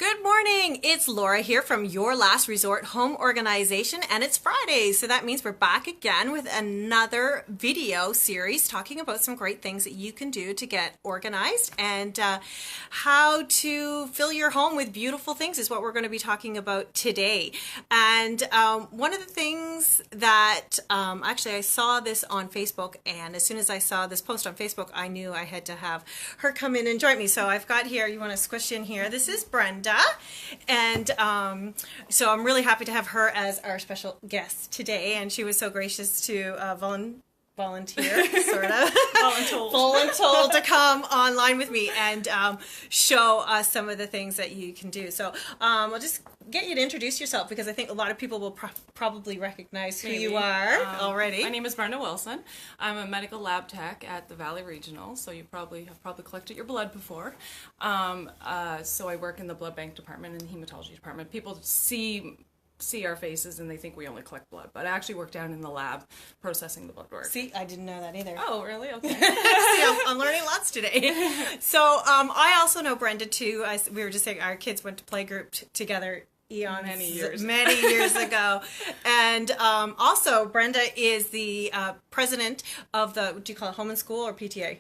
Good morning. It's Laura here from Your Last Resort Home Organization, and it's Friday, so that means we're back again with another video series talking about some great things that you can do to get organized and how to fill your home with beautiful things is what we're going to be talking about today. And one of the things that actually I saw this on Facebook, and as soon as I saw this post on Facebook, I knew I had to have her come in and join me. So I've got here, you want to squish in here, this is Brenda. And so I'm really happy to have her as our special guest today, and she was so gracious to volunteer, sort of, voluntold to come online with me and show us some of the things that you can do. So I'll just get you to introduce yourself, because I think a lot of people will probably recognize who you are already. My name is Brenda Wilson. I'm a medical lab tech at the Valley Regional, so you have probably collected your blood before. So I work in the blood bank department and the hematology department. People see our faces and they think we only collect blood, but I actually work down in the lab processing the blood work. See, I didn't know that either. Oh, really? Okay. See, I'm learning lots today. So I also know Brenda too. We were just saying our kids went to playgroup together many years ago. And also Brenda is the president of the, what do you call it, Home and School or PTA?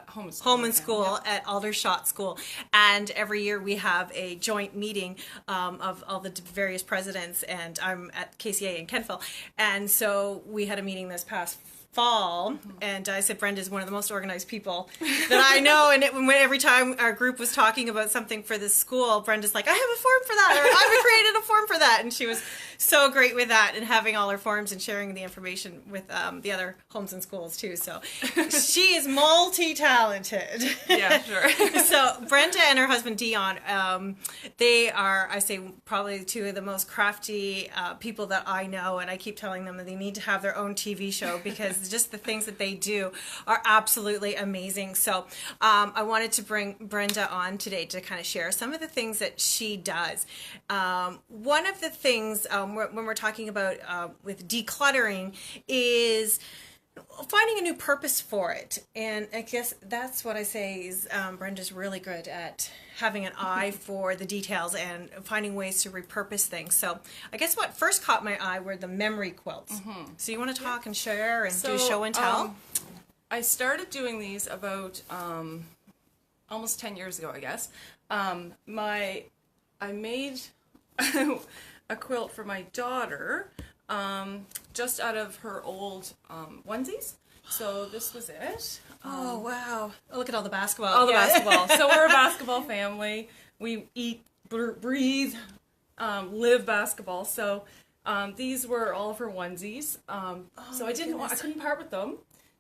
Home and School at Aldershot School. And every year we have a joint meeting of all the various presidents, and I'm at KCA in Kentville. And so we had a meeting this past fall, and I said Brenda is one of the most organized people that I know, and every time our group was talking about something for this school, Brenda's like, I have a form for that, or I've created a form for that, and she was so great with that and having all her forms and sharing the information with the other homes and schools too. So she is multi-talented. Yeah, sure. So Brenda and her husband Dion, they are, I say, probably two of the most crafty people that I know, and I keep telling them that they need to have their own TV show because just the things that they do are absolutely amazing. So I wanted to bring Brenda on today to kind of share some of the things that she does. One of the things when we're talking about with decluttering is finding a new purpose for it. And I guess that's what I say is Brenda's really good at having an eye for the details and finding ways to repurpose things. So I guess what first caught my eye were the memory quilts. So you want to talk and share and do show and tell? I started doing these about almost 10 years ago, I guess. I made a quilt for my daughter just out of her old onesies. So this was it. Oh, wow. Oh, look at all the basketball. All the basketball. So we're a basketball family. We eat, breathe, live basketball. So these were all of her onesies. So I couldn't part with them.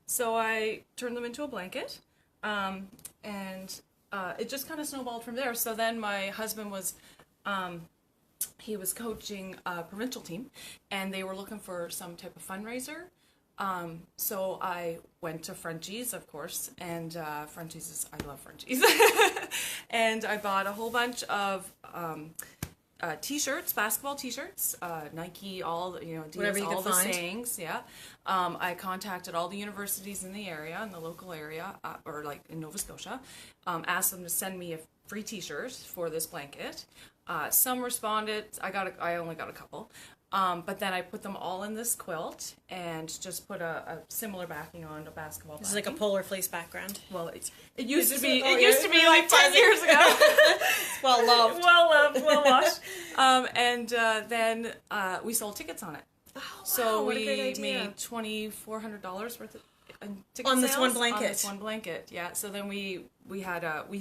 So I turned them into a blanket. And it just kind of snowballed from there. So then my husband was he was coaching a provincial team, and they were looking for some type of fundraiser. So I went to Frenchie's, of course, and Frenchie's I love Frenchie's. And I bought a whole bunch of t-shirts, basketball t-shirts, Nike, all the, Adidas, all the sayings, yeah. I contacted all the universities in the area, in the local area, or like in Nova Scotia, asked them to send me a free t-shirt for this blanket. Some responded. I only got a couple. But then I put them all in this quilt and just put a similar backing on, a basketball backing. This is like a polar fleece background. Well, it used to be like 10 years ago. Well loved. Well washed. Then we sold tickets on it. Oh, wow, so what a great we idea. made $2,400 worth of ticket on sales this one blanket. On this one blanket, yeah. So then we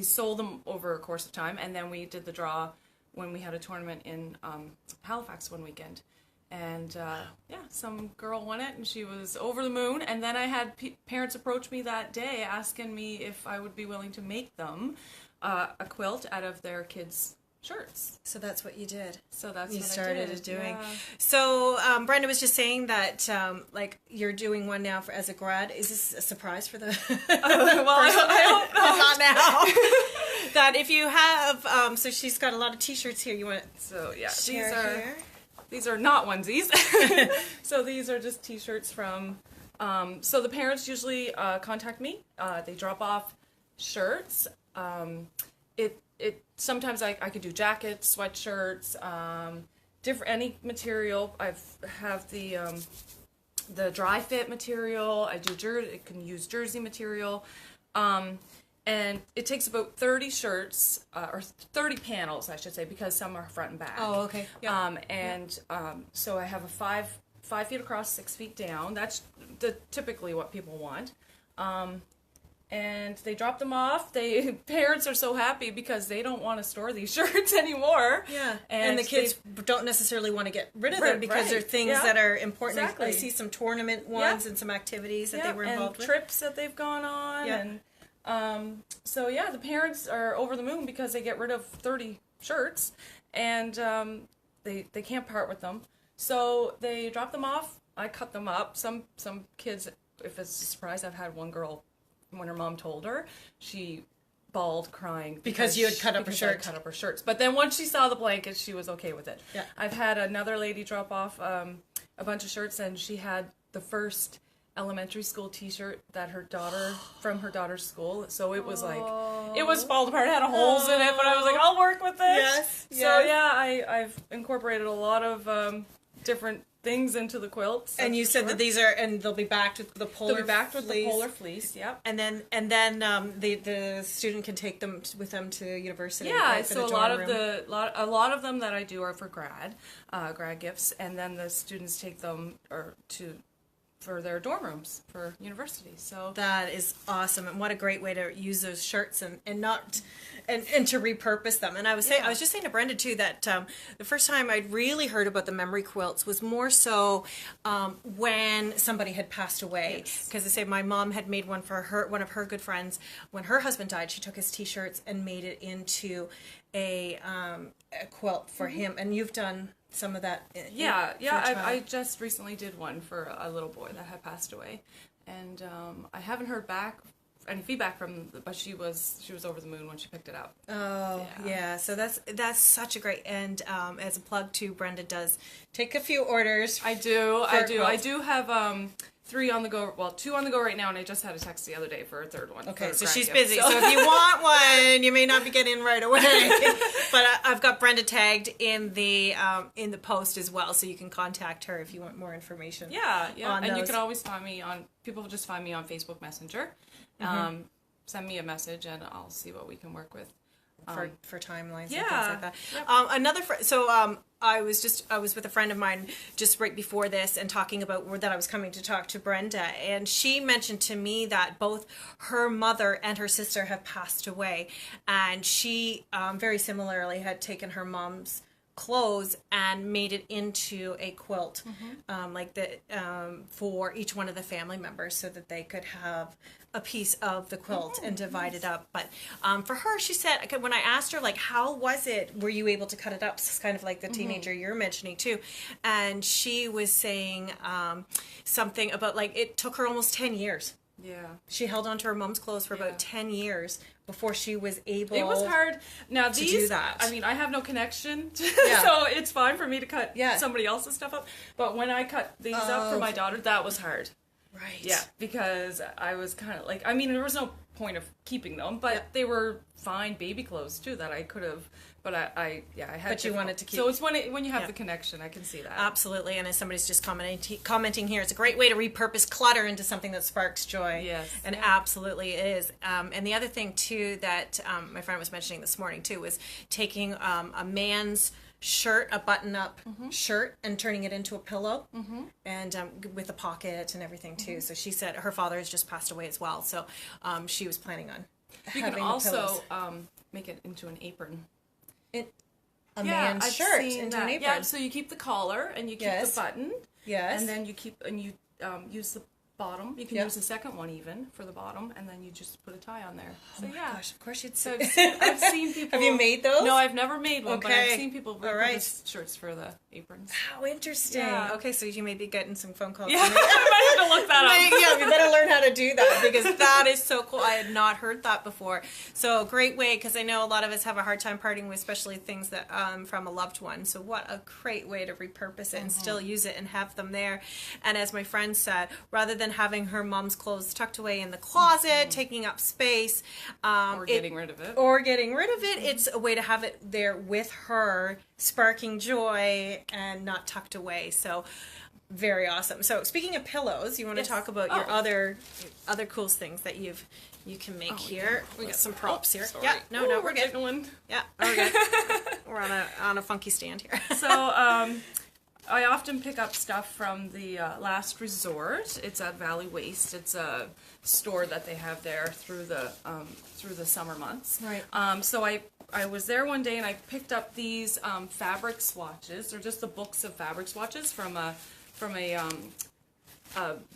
sold them over a course of time, and then we did the draw when we had a tournament in Halifax one weekend. And some girl won it, and she was over the moon. And then I had parents approach me that day asking me if I would be willing to make them a quilt out of their kids' shirts. So that's what you did. So that's you what started I did. doing. Yeah. So Brenda was just saying that like you're doing one now as a grad. Is this a surprise for the? I hope not now. That if you have, so she's got a lot of T-shirts here. You want to? So yeah, share here? These are not onesies. So these are just T-shirts from. So the parents usually contact me. They drop off shirts. sometimes I could do jackets, sweatshirts, different any material. I have the dry fit material. I do jersey. I can use jersey material, and it takes about 30 shirts or 30 panels, I should say, because some are front and back. Oh, okay. Yeah. So I have a 5 feet across, 6 feet down. That's typically what people want. And they drop them off. Parents are so happy because they don't want to store these shirts anymore. Yeah, and the kids don't necessarily want to get rid of them because they're things that are important. Exactly. I see some tournament ones and some activities that they were involved with. Trips that they've gone on. Yeah. And so the parents are over the moon because they get rid of 30 shirts, and they can't part with them. So they drop them off. I cut them up. Some kids, if it's a surprise, I've had one girl, when her mom told her, she bawled crying because you had cut up her shirt. Cut up her shirts. But then once she saw the blankets, she was okay with it. Yeah. I've had another lady drop off a bunch of shirts, and she had the first elementary school T-shirt that her daughter from her daughter's school. So it was like it was falling apart. It had holes in it, but I was like, I'll work with this. Yes. So I've incorporated a lot of different things into the quilts. And you said that these are, and they'll be backed with the polar. They'll be backed with the polar fleece. Yep. And then the student can take them with them to university. Yeah. Right, So a lot of them that I do are for grad gifts, and then the students take them for their dorm rooms for university. So that is awesome, and what a great way to use those shirts and to repurpose them. And I was just saying to Brenda too that the first time I'd really heard about the memory quilts was more so when somebody had passed away. Because I say my mom had made one for one of her good friends when her husband died. She took his T-shirts and made it into a quilt for him. And you've done some of that. I just recently did one for a little boy that had passed away, and I haven't heard back any feedback from, but she was over the moon when she picked it up. Oh yeah, so that's such a great, and as a plug too, Brenda does take a few orders. I do have 3 on the go. Well, 2 on the go right now, and I just had a text the other day for a third one. Okay, so she's busy. So if you want one, you may not be getting in right away. But I've got Brenda tagged in the post as well, so you can contact her if you want more information. Yeah. And you can always find me on. People just find me on Facebook Messenger. Send me a message, and I'll see what we can work with. For timelines and things like that. Yep. I was with a friend of mine just right before this and talking about that I was coming to talk to Brenda, and she mentioned to me that both her mother and her sister have passed away, and she very similarly had taken her mom's clothes and made it into a quilt, for each one of the family members, so that they could have a piece of the quilt and divide it up. But for her, she said, when I asked her, like, how was it? Were you able to cut it up? It's kind of like the teenager you're mentioning too. And she was saying something about, like, it took her almost 10 years. Yeah. She held on to her mom's clothes for about 10 years before she was able It was hard. Now, to do that. I mean, I have no connection, so it's fine for me to cut somebody else's stuff up. But when I cut these up for my daughter, that was hard. Right. Yeah, because I was kind of like, I mean, there was no point of keeping them, but they were fine baby clothes too that I could have, but I had. But you wanted to keep. So it's when you have the connection, I can see that. Absolutely, and as somebody's just commenting here, it's a great way to repurpose clutter into something that sparks joy. Yes, and absolutely it is. And the other thing too that my friend was mentioning this morning too was taking a man's shirt, a button-up shirt, and turning it into a pillow, and with a pocket and everything too. So she said her father has just passed away as well, so she was planning on you having can also pillows. Make it into an apron. A man's shirt into an apron. Yeah, so you keep the collar and you keep the button. Yes. And then you use the bottom. You can use the second one even for the bottom, and then you just put a tie on there. Oh my gosh, of course you'd say. So I've seen people. Have you made those? No, I've never made one, but I've seen people repurpose shirts for the aprons. How interesting. Yeah. Okay, so you may be getting some phone calls. Yeah, I might have to look that up. Yeah, you better learn how to do that, because that is so cool. I had not heard that before. So great way, because I know a lot of us have a hard time parting with, especially things that from a loved one. So what a great way to repurpose it and still use it and have them there. And as my friend said, rather than than having her mom's clothes tucked away in the closet, taking up space. Or getting rid of it. It's a way to have it there with her, sparking joy and not tucked away. So very awesome. So speaking of pillows, you want to talk about your other cool things that you can make here. We got some props here. Sorry. Yeah, no, we're good. Jiggling. Yeah, we're good. We're on a funky stand here. So I often pick up stuff from the Last Resort. It's at Valley Waste. It's a store that they have there through the summer months. Right. So I was there one day and I picked up these fabric swatches. They're just the books of fabric swatches from a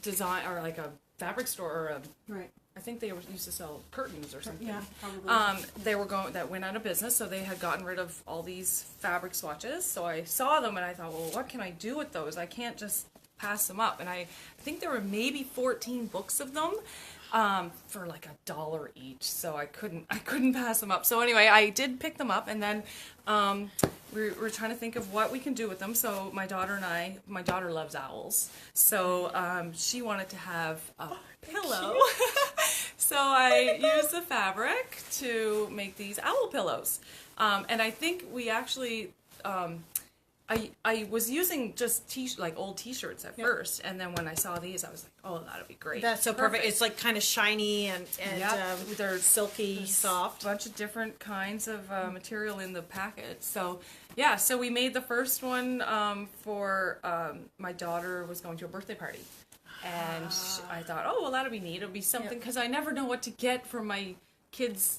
design or like a fabric store or a. Right. I think they used to sell curtains or something. Yeah, probably. That went out of business, so they had gotten rid of all these fabric swatches. So I saw them and I thought, well, what can I do with those? I can't just pass them up. And I think there were maybe 14 books of them for like $1 each. So I couldn't pass them up. So anyway, I did pick them up, and then we're trying to think of what we can do with them. So my daughter loves owls, so she wanted to have a pillow. So I used the fabric to make these owl pillows, and I think we actually. I was using just like old T-shirts at first, and then when I saw these, I was like, "Oh, that'd be great." That's so perfect. It's like kind of shiny and they're silky, soft. A bunch of different kinds of material in the packet. So yeah, so we made the first one for my daughter was going to a birthday party, and I thought, oh well, that'll be neat. It'll be something because I never know what to get for my kids.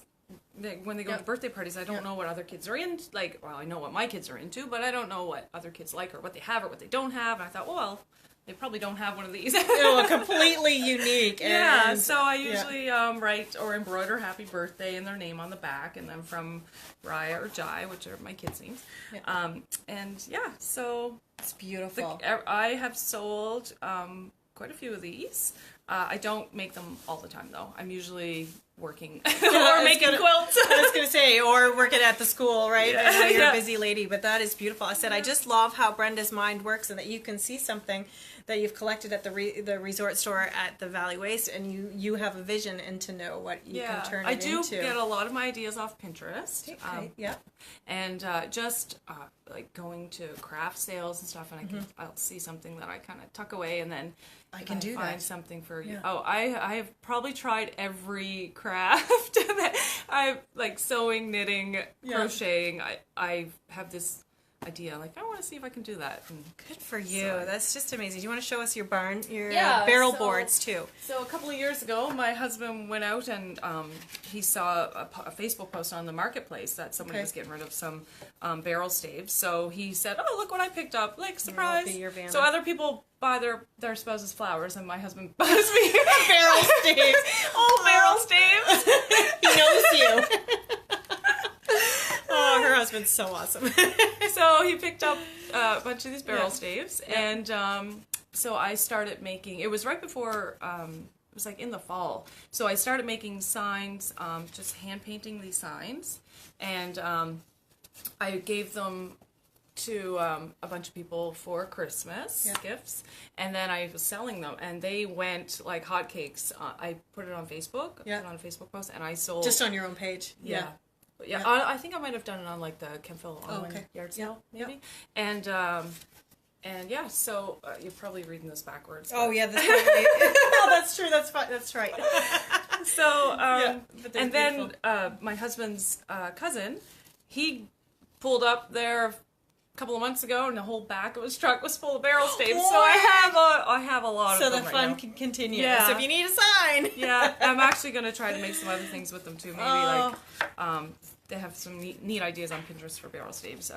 When they go to birthday parties, I don't know what other kids are into. Like, well, I know what my kids are into, but I don't know what other kids like or what they have or what they don't have. And I thought, well, they probably don't have one of these. Completely unique. Yeah, so I usually write or embroider happy birthday and their name on the back, and then from Raya or Jai, which are my kids' names. Yeah. And yeah, so it's beautiful. I have sold quite a few of these. I don't make them all the time, though. I'm usually working or making quilts. I was going to say, or working at the school, right? Yeah. I know you're a busy lady, but that is beautiful. I said, I just love how Brenda's mind works and that you can see something that you've collected at the resort store at the Valley Waste, and you have a vision and to know what you can turn it into. I do get a lot of my ideas off Pinterest. Okay. And just like going to craft sales and stuff, and I'll see something that I kind of tuck away, and then I can find something for you. Oh, I have probably tried every craft. I like sewing, knitting, crocheting. I have this idea, like I want to see if I can do that. And good for you. That's just amazing. Do you want to show us your barrel boards too? So a couple of years ago, my husband went out and he saw a Facebook post on the marketplace that somebody was getting rid of some barrel staves. So he said, "Oh, look what I picked up! Like surprise!" So other people buy their spouses flowers, and my husband buys me barrel staves. Oh, barrel staves! He knows you. Oh, her husband's so awesome. So he picked up a bunch of these barrel staves, and so I started making. It was right before. It was like in the fall. So I started making signs, just hand painting these signs, and I gave them to a bunch of people for Christmas gifts, and then I was selling them, and they went like hotcakes. I put it on Facebook, put it on a Facebook post, and I sold just on your own page. Yeah. I think I might have done it on like the Kempville online yard sale, maybe. And yeah, so you're probably reading this backwards. Oh yeah, that's probably. No, that's true. That's fine. That's right. So and then my husband's cousin, he pulled up there a couple of months ago, and the whole back of his truck was full of barrel staves. So I have a lot of them. So the fun can continue. Yeah. So if you need a sign. Yeah, I'm actually going to try to make some other things with them too. Maybe like they have some neat ideas on Pinterest for barrel staves.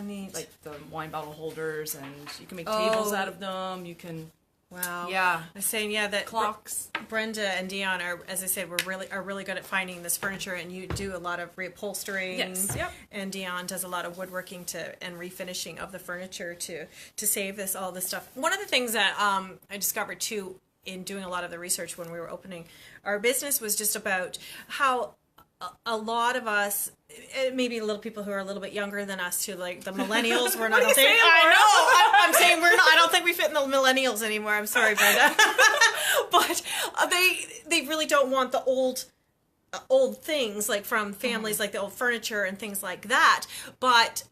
Neat. Like the wine bottle holders, and you can make tables out of them. You can. Wow. Yeah. I was saying, that clocks. Brenda and Dion are, as I said, are really good at finding this furniture, and you do a lot of reupholstering. Yes. Yep. And Dion does a lot of woodworking and refinishing of the furniture to save all this stuff. One of the things that I discovered too in doing a lot of the research when we were opening our business was just about how a lot of us, maybe little people who are a little bit younger than us, too, like the millennials, we're not saying. I know. I'm saying we're not. I don't think we fit in the millennials anymore. I'm sorry, Brenda. but they really don't want the old things, like from families, like the old furniture and things like that. But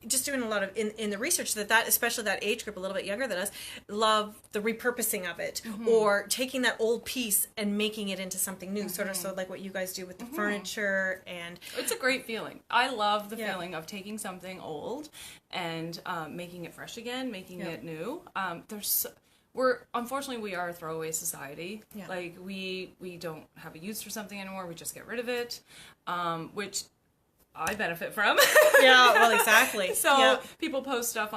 just doing a lot of in the research that especially that age group a little bit younger than us love the repurposing of it, or taking that old piece and making it into something new, sort of, so like what you guys do with the furniture. And it's a great feeling. I love the feeling of taking something old and making it fresh again, making it new. Unfortunately, we are a throwaway society. Yeah. Like we don't have a use for something anymore. We just get rid of it, which I benefit from. Yeah, well, exactly. So people post stuff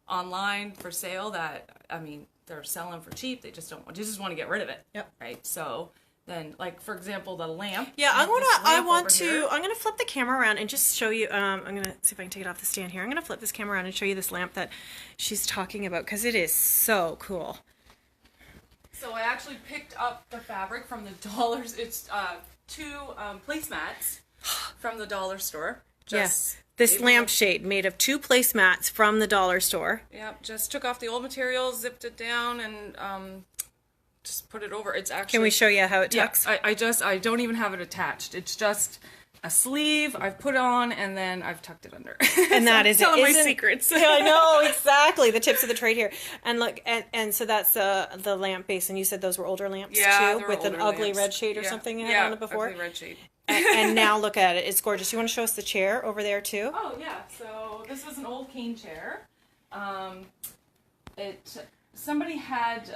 online for sale that, I mean, they're selling for cheap. They just want to get rid of it. Yep. Right. So then, like, for example, the lamp. Yeah, I'm gonna flip the camera around and just show you. I'm gonna see if I can take it off the stand here. I'm gonna flip this camera around and show you this lamp that she's talking about, because it is so cool. So I actually picked up the fabric from the dollars. It's 2 placemats from the dollar store. Yes. This lampshade made of 2 placemats from the dollar store. Yep. Just took off the old material, zipped it down, and just put it over. It's actually. Can we show you how it tucks? Yeah, I don't even have it attached. It's just a sleeve I've put on, and then I've tucked it under. And that is telling my secrets. Yeah, I know, exactly. The tips of the trade here. And look, and so that's the lamp base. And you said those were older lamps too, with an ugly red shade or something you had on it before. Ugly red shade. And now look at it. It's gorgeous. You want to show us the chair over there too? Oh yeah. So this was an old cane chair. Somebody had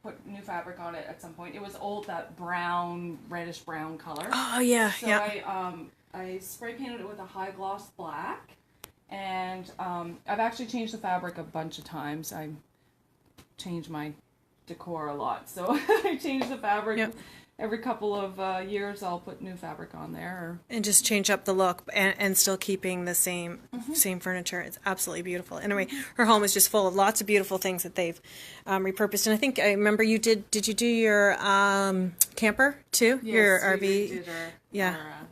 put new fabric on it at some point. It was old, that brown, reddish brown color. Oh yeah. So yeah. I spray painted it with a high gloss black, and I've actually changed the fabric a bunch of times. I change my decor a lot, so I change the fabric. Yep. Every couple of years, I'll put new fabric on there. And just change up the look, and still keeping the same furniture. It's absolutely beautiful. Anyway, her home is just full of lots of beautiful things that they've repurposed. And I think I remember you did you do your camper too? Yes, your RV? We did our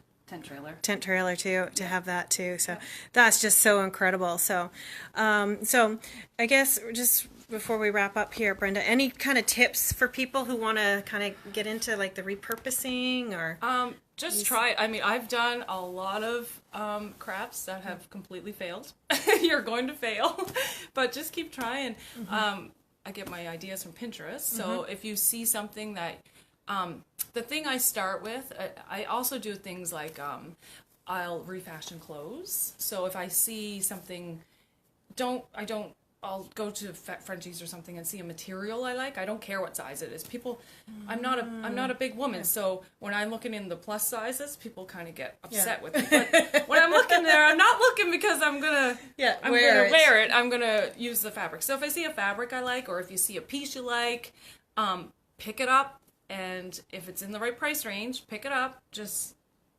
tent trailer too, to have that too. So that's just so incredible. So so I guess just before we wrap up here, Brenda, any kind of tips for people who want to kind of get into like the repurposing, or just try it. I mean, I've done a lot of crafts that have completely failed. You're going to fail, but just keep trying. I get my ideas from Pinterest, so if you see something that the thing I start with, I also do things like I'll refashion clothes. So if I see something, I'll go to Frenchies or something and see a material I like. I don't care what size it is. People, I'm not a big woman, so when I'm looking in the plus sizes, people kind of get upset with me. But when I'm looking there, I'm not looking because I'm gonna wear it. I'm gonna use the fabric. So if I see a fabric I like, or if you see a piece you like, pick it up. And if it's in the right price range, pick it up. Just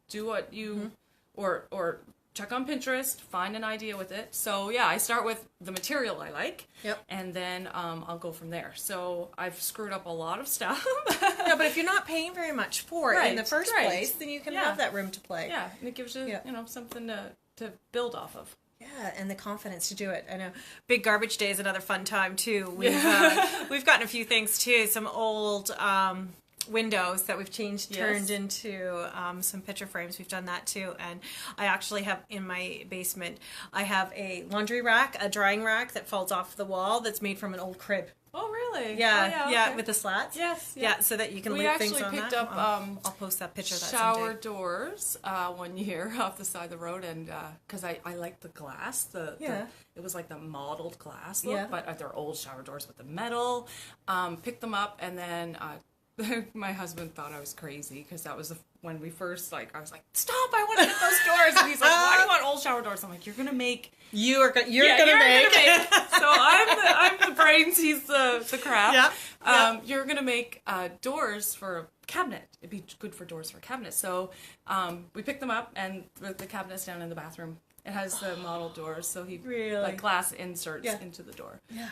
do what you or check on Pinterest, find an idea with it. So yeah, I start with the material I like, and then I'll go from there. So I've screwed up a lot of stuff. Yeah, but if you're not paying very much for it in the first place, then you can have that room to play. Yeah, and it gives you something to build off of. Yeah, and the confidence to do it. I know. Big Garbage Day is another fun time too. We've gotten a few things too. Some old windows that we've turned into some picture frames. We've done that too. And I actually have in my basement, I have a laundry rack, a drying rack that falls off the wall that's made from an old crib. Oh, really? Yeah, okay. with the slats. Yes. Yeah, so that you can leave things on that. We actually picked up I'll post that picture of that shower someday. doors one year off the side of the road, and because I like the glass, it was like the mottled glass look, but they're old shower doors with the metal. Picked them up, and then my husband thought I was crazy because that was when we first I was like, stop, I want to get those doors, and he's like, why do you want old shower doors? I'm like, you're gonna make. You're gonna make. So I'm the brains, he's the craft. Yeah. You're gonna make doors for a cabinet. It'd be good for doors for a cabinet. So we picked them up, and the cabinet's down in the bathroom. It has the model doors, so he like glass inserts into the door. Yeah.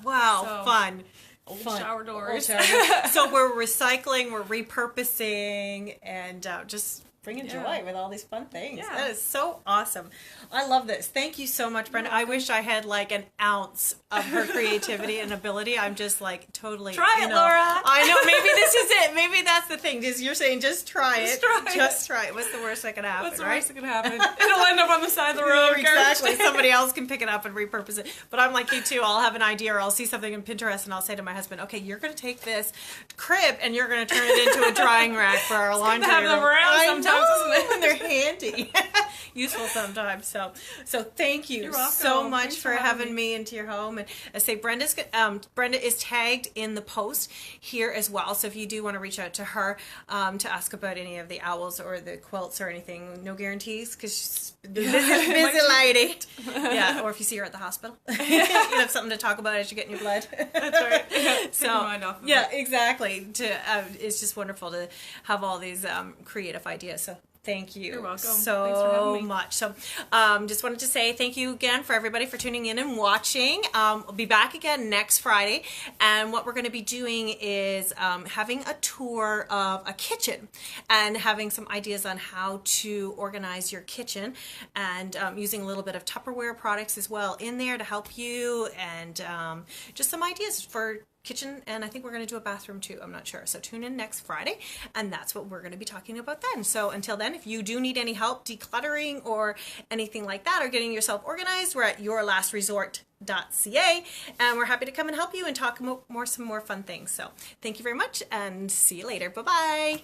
Wow, so, fun. Old shower doors. So we're recycling, we're repurposing, and just bringing joy with all these fun things. Yeah. That is so awesome. I love this. Thank you so much, Brenda. I wish I had like an ounce of her creativity and ability. I'm just like totally... Try it, Laura. I know. Maybe this is it. Maybe that's the thing. You're saying just try it. Just try it. What's the worst that could happen, What's the right? worst that could happen? It'll end up on the side of the road. Exactly. Somebody else can pick it up and repurpose it. But I'm like you too. I'll have an idea or I'll see something in Pinterest and I'll say to my husband, okay, you're going to take this crib and you're going to turn it into a drying rack for our laundry. Have them around sometimes, isn't it? And they're handy. Useful sometimes. So thank you so much Thanks for having me into your home. And I say Brenda is tagged in the post here as well. So if you do want to reach out to her to ask about any of the owls or the quilts or anything, no guarantees because she's a busy lady. Yeah, or if you see her at the hospital, you have something to talk about as you're getting your blood. That's right. Take So your mind off of yeah, it. exactly. It's just wonderful to have all these creative ideas. So thank you. You're welcome. So Thanks for having me. much. So just wanted to say thank you again for everybody for tuning in and watching. We'll be back again next Friday. And what we're going to be doing is having a tour of a kitchen and having some ideas on how to organize your kitchen and using a little bit of Tupperware products as well in there to help you and just some ideas for kitchen, and I think we're going to do a bathroom too. I'm not sure. So tune in next Friday, and that's what we're going to be talking about then. So until then, if you do need any help decluttering or anything like that, or getting yourself organized, we're at yourlastresort.ca, and we're happy to come and help you and talk some more fun things. So thank you very much, and see you later. Bye-bye.